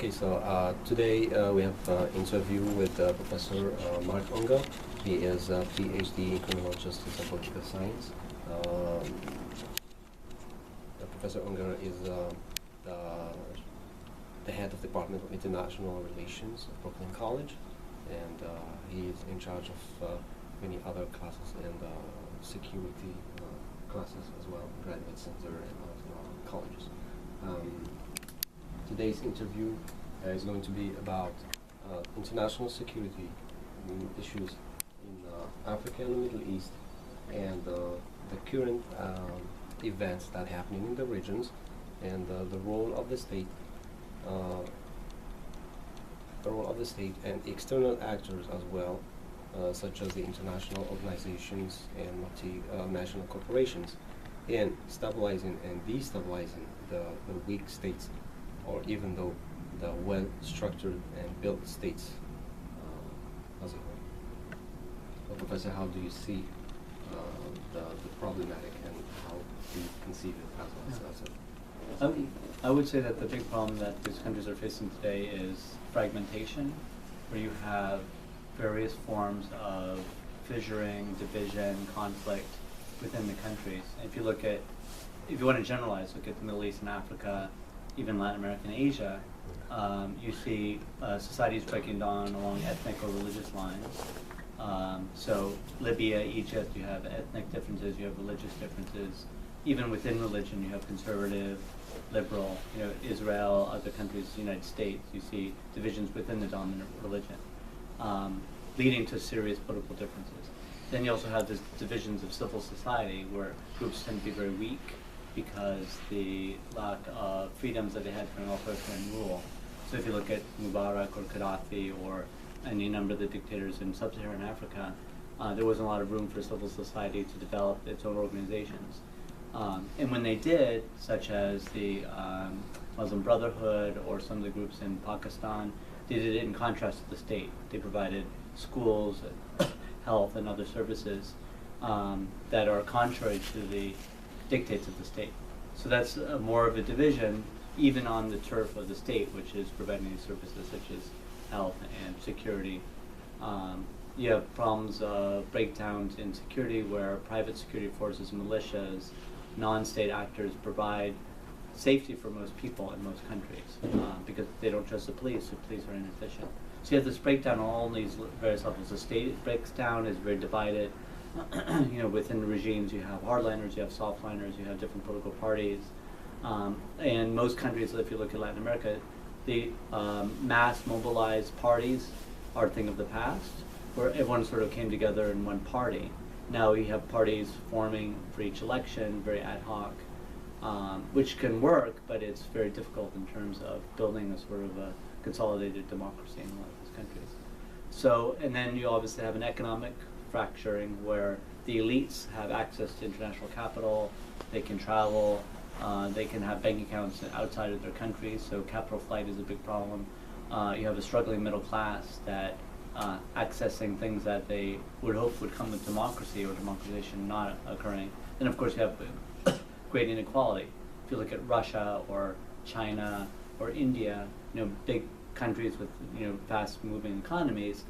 Okay, so today we have an interview with Professor Mark Ungar. He is a PhD in criminal justice and political science. Professor Ungar is the head of the Department of International Relations at Brooklyn College, and he is in charge of many other classes and security classes as well, graduate center and colleges. Today's interview is going to be about international security issues in Africa and the Middle East, and the current events that are happening in the regions, and the role of the state, and external actors as well, such as the international organizations and multinational corporations, in stabilizing and destabilizing the weak states, or even though the well-structured and built states as a whole. So, Professor, how do you see the problematic, and how do you conceive it as a I would say that the big problem that these countries are facing today is fragmentation, where you have various forms of fissuring, division, conflict within the countries. And if you want to generalize, look at the Middle East and Africa, even Latin America and Asia, you see societies breaking down along ethnic or religious lines. So Libya, Egypt, you have ethnic differences, you have religious differences. Even within religion, you have conservative, liberal. Israel, other countries, the United States, you see divisions within the dominant religion, leading to serious political differences. Then you also have these divisions of civil society, where groups tend to be very weak because the lack of freedoms that they had for an authoritarian rule. So if you look at Mubarak or Gaddafi or any number of the dictators in sub-Saharan Africa, there wasn't a lot of room for civil society to develop its own organizations. And when they did, such as the Muslim Brotherhood or some of the groups in Pakistan, they did it in contrast to the state. They provided schools, health, and other services that are contrary to the dictates of the state. So that's more of a division, even on the turf of the state, which is providing these services such as health and security. You have problems of breakdowns in security, where private security forces, militias, non-state actors provide safety for most people in most countries because they don't trust the police, so police are inefficient. So you have this breakdown on all these various levels. The state breaks down, is very divided. Within the regimes, you have hardliners, you have softliners, you have different political parties. And most countries, if you look at Latin America, the mass mobilized parties are a thing of the past, where everyone sort of came together in one party. Now you have parties forming for each election, very ad hoc, which can work, but it's very difficult in terms of building a sort of a consolidated democracy in a lot of these countries. So, and then you obviously have an economic fracturing, where the elites have access to international capital, they can travel, they can have bank accounts outside of their countries, so capital flight is a big problem. You have a struggling middle class that accessing things that they would hope would come with democracy or democratization not occurring. Then of course you have great inequality. If you look at Russia or China or India, big countries with fast-moving economies,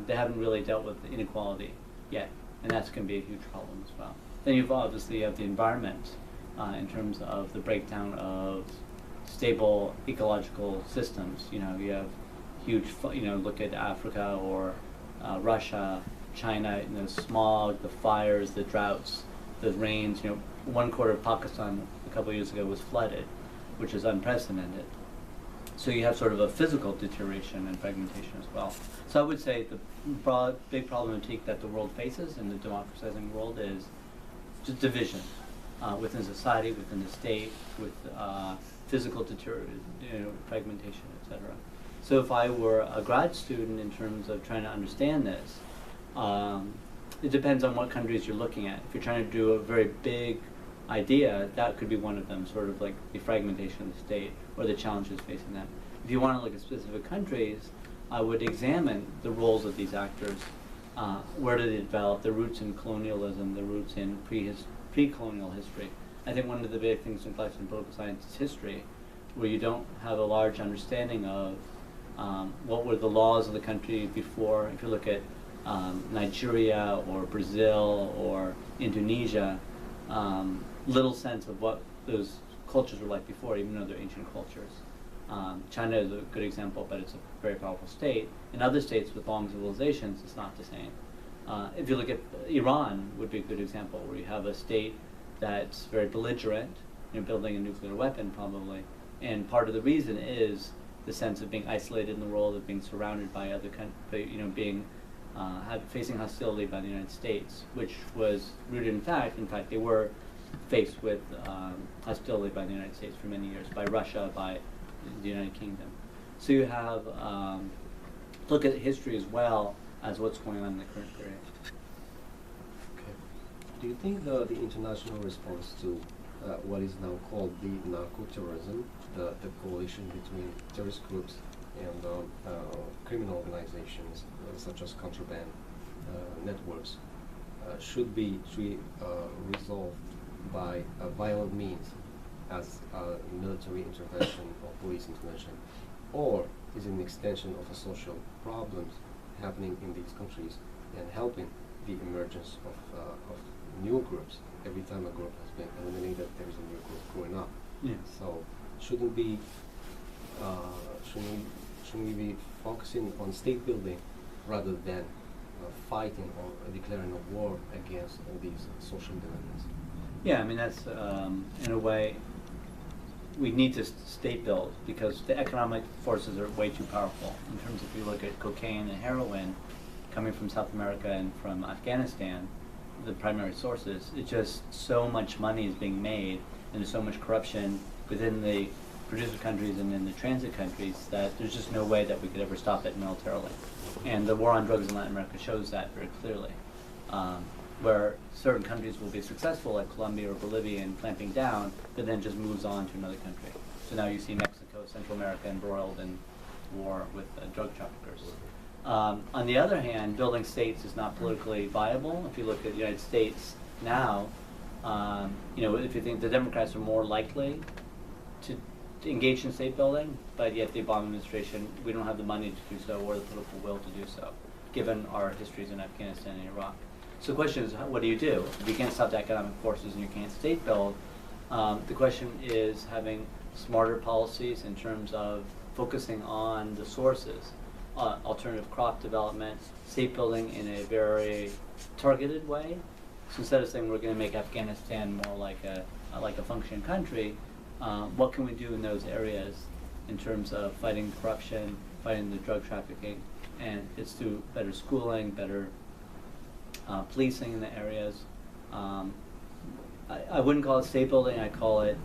they haven't really dealt with inequality yet, and that's going to be a huge problem as well. Then you've obviously have the environment in terms of the breakdown of stable ecological systems. You have huge, look at Africa or Russia, China, smog, the fires, the droughts, the rains. One quarter of Pakistan a couple of years ago was flooded, which is unprecedented. So you have sort of a physical deterioration and fragmentation as well. So I would say the big problematic that the world faces in the democratizing world is just division within society, within the state, with physical deterioration, fragmentation, etc. So if I were a grad student in terms of trying to understand this, it depends on what countries you're looking at. If you're trying to do a very big idea, that could be one of them, sort of like the fragmentation of the state or the challenges facing them. If you want to look at specific countries, I would examine the roles of these actors. Where do they develop? The roots in colonialism, the roots in pre-colonial history. I think one of the big things in collection political science is history, where you don't have a large understanding of what were the laws of the country before. If you look at Nigeria or Brazil or Indonesia, little sense of what those cultures were like before, even though they're ancient cultures. China is a good example, but it's a very powerful state. In other states with long civilizations, it's not the same. If you look at Iran, would be a good example, where you have a state that's very belligerent, building a nuclear weapon probably, and part of the reason is the sense of being isolated in the world, of being surrounded by other countries, facing hostility by the United States, which was rooted in fact they were faced with hostility by the United States for many years, by Russia, by the United Kingdom. So you have look at history as well as what's going on in the current period. Okay. Do you think the international response to what is now called the narco-terrorism, the coalition between terrorist groups and criminal organizations such as contraband networks, should be resolved by violent means, as military intervention or police intervention, or is it an extension of a social problems happening in these countries and helping the emergence of new groups? Every time a group has been eliminated, there is a new group growing up. Yeah. So shouldn't we be focusing on state building rather than fighting or declaring a war against all these social dilemmas? Yeah, I mean that's in a way we need to state build, because the economic forces are way too powerful. In terms of, if you look at cocaine and heroin coming from South America and from Afghanistan, the primary sources, it's just so much money is being made and there's so much corruption within the producer countries and in the transit countries that there's just no way that we could ever stop it militarily. And the war on drugs in Latin America shows that very clearly. Where certain countries will be successful, like Colombia or Bolivia, in clamping down, but then just moves on to another country. So now you see Mexico, Central America embroiled in war with drug traffickers. On the other hand, building states is not politically viable. If you look at the United States now, if you think the Democrats are more likely to engage in state building, but yet the Obama administration, we don't have the money to do so or the political will to do so, given our histories in Afghanistan and Iraq. So the question is, what do you do? If you can't stop the economic forces and you can't state build, the question is having smarter policies in terms of focusing on the sources, alternative crop development, state building in a very targeted way. So instead of saying we're going to make Afghanistan more like a functioning country, what can we do in those areas in terms of fighting corruption, fighting the drug trafficking, and it's through better schooling, better policing in the areas. I wouldn't call it state building, I call it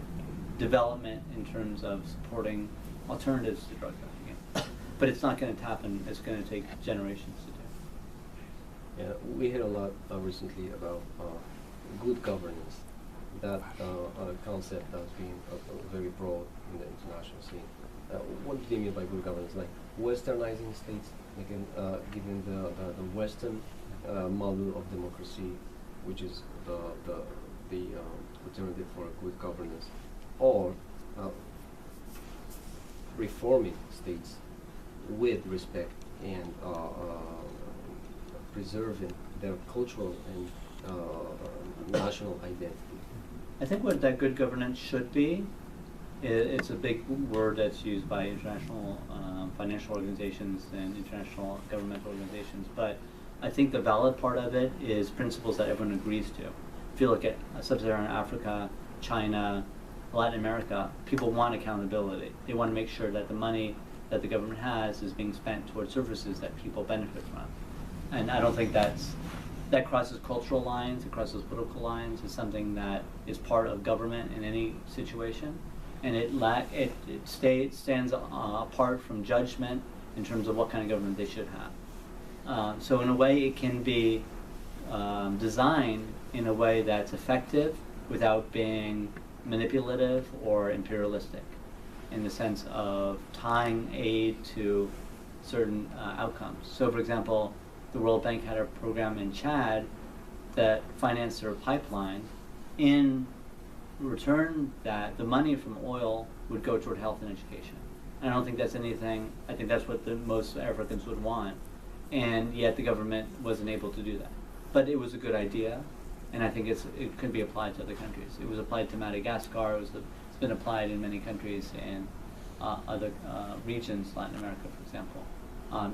development in terms of supporting alternatives to drug trafficking. But it's not going to happen, it's going to take generations to do. Yeah, we heard a lot recently about good governance. That concept has been very broad in the international scene. What do they mean by good governance? Like westernizing states, making, giving the Western model of democracy, which is the alternative for good governance, or reforming states with respect and preserving their cultural and national identity. I think what that good governance should be, it's a big word that's used by international financial organizations and international governmental organizations, but I think the valid part of it is principles that everyone agrees to. If you look at Sub-Saharan Africa, China, Latin America, people want accountability. They want to make sure that the money that the government has is being spent towards services that people benefit from. And I don't think that crosses cultural lines, it crosses political lines. It's something that is part of government in any situation. And it stands apart from judgment in terms of what kind of government they should have. So in a way, it can be designed in a way that's effective without being manipulative or imperialistic, in the sense of tying aid to certain outcomes. So for example, the World Bank had a program in Chad that financed their pipeline. In return, that the money from oil would go toward health and education. I don't think that's anything, I think that's what most Africans would want, and yet the government wasn't able to do that. But it was a good idea, and I think it could be applied to other countries. It was applied to Madagascar, it's been applied in many countries in other regions, Latin America, for example.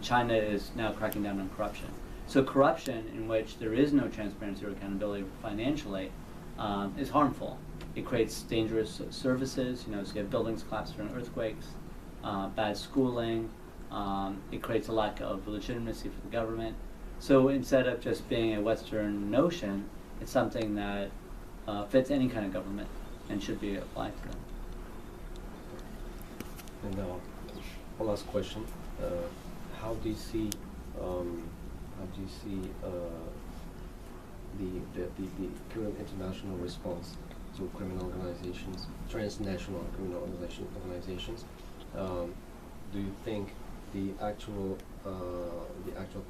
China is now cracking down on corruption. So corruption in which there is no transparency or accountability financially is harmful. It creates dangerous services, so you have buildings collapse during earthquakes, bad schooling, it creates a lack of legitimacy for the government. So instead of just being a Western notion, it's something that fits any kind of government and should be applied to them. And one last question: how do you see the current international response to criminal organizations, transnational criminal organizations? Do you think the actual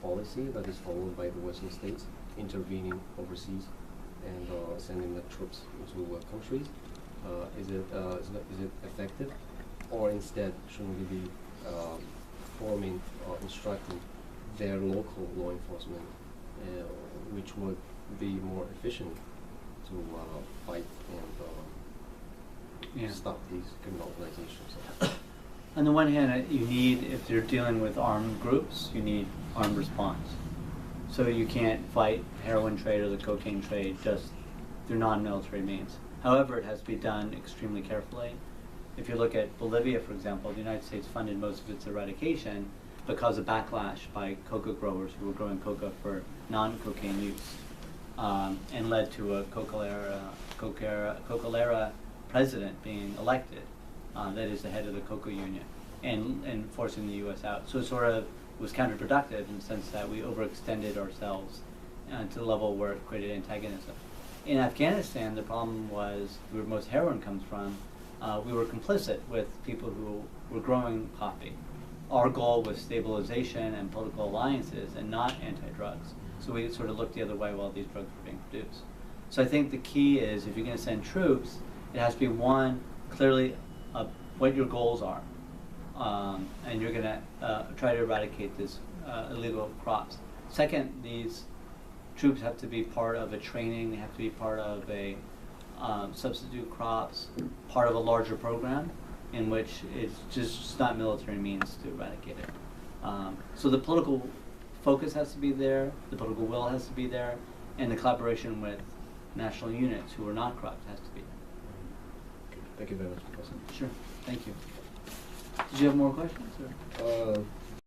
policy that is followed by the Western states, intervening overseas and sending the troops into countries, is it effective, or instead shouldn't we be forming or instructing their local law enforcement, which would be more efficient to fight and stop these criminal organizations? On the one hand, you need, if you're dealing with armed groups, you need armed response. So you can't fight heroin trade or the cocaine trade just through non-military means. However, it has to be done extremely carefully. If you look at Bolivia, for example, the United States funded most of its eradication because of backlash by coca growers who were growing coca for non-cocaine use, and led to a Coca-Cola president being elected, that is the head of the coca union, and forcing the U.S. out. So it sort of was counterproductive in the sense that we overextended ourselves to the level where it created antagonism. In Afghanistan, the problem was where most heroin comes from. We were complicit with people who were growing poppy. Our goal was stabilization and political alliances and not anti-drugs. So we sort of looked the other way while these drugs were being produced. So I think the key is, if you're going to send troops, it has to be, one, clearly what your goals are. And you're going to try to eradicate this illegal crops. Second, these troops have to be part of a training, they have to be part of a substitute crops, part of a larger program in which it's just not military means to eradicate it. So the political focus has to be there, the political will has to be there, and the collaboration with national units who are not corrupt has to be there. Thank you very much, Professor. Sure, thank you. Did you have more questions? Or?